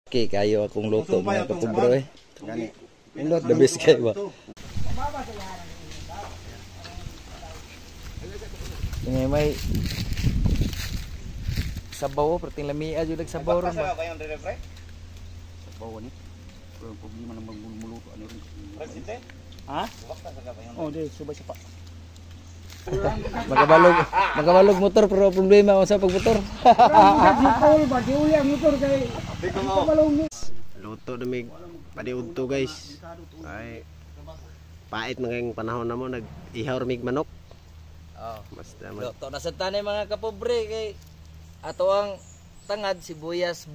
Okay, kayo akong luto mga kapubro eh. Gani. The best kayo ba? Ini may sabaw perting lamia jud sabaw ron ba? Sabaw ni. Pero problema nang magluluto ano rin. Presidente? Ha? Oh, di subay sa pa. Magabalog motor pero problema sa pagmotor. Luto dami padiudto guys. Ay pait mga panahon na mo nag-ihaw mig manok. Oh. Basta Luto na sa tanay mga kapobre kay ato ang tangad sibuyas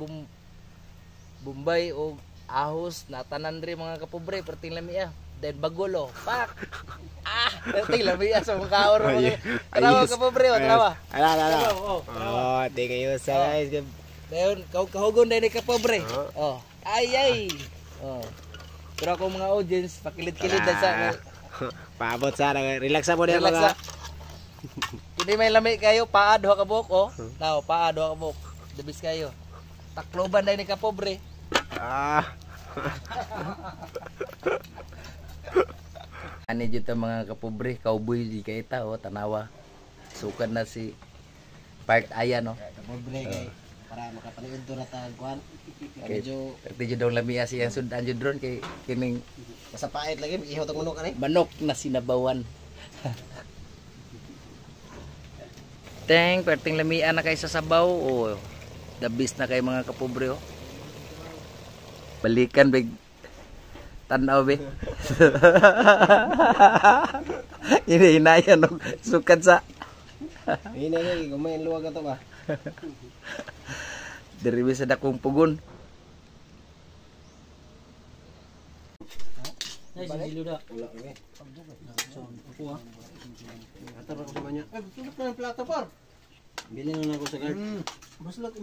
Bombay o ahos na tanan ri mga kapobre perting lamia. Then bagulo. Pak. Perting lamia sa mga kaoro. Trawa kapobre o trawa. Ala. Oh, di kayo sa guys. Dayon kahugon dai ni kapobre. Oh. Ay. Oh. Pero ako mga audience pakilid-kilid sa paabot sa relax mo din relax mga. Hindi may lami kayo paad ho ka buok oh. Now paad ho ka buok. Debis kayo. Takloban dai ni kapobre. Ani jud ta mga kapobre, cowboy di kay ta oh tanawa. Sukan na si Park Ayan no. Kapobre kay para makapanood to na ta kuan. Medyo jud dong lamia siyang sundan jud ron kay kining Sa pait lagi ihaw tag manok ani. manok na sinabawan. Teng, perting lamia na kay sa sabaw oh. The best na kay mga kapobre oh. Balikan big tanaw be. Hinayan og sukat sa. Ini lagi gumain luwag ato ba. Diri sa dakong pugon. Ay, silo da. Wala lagi. Ako ah. Atar ako sa kanya. Ay, sulot na ng plata par. Bilhin na ako sa guard. Mas lag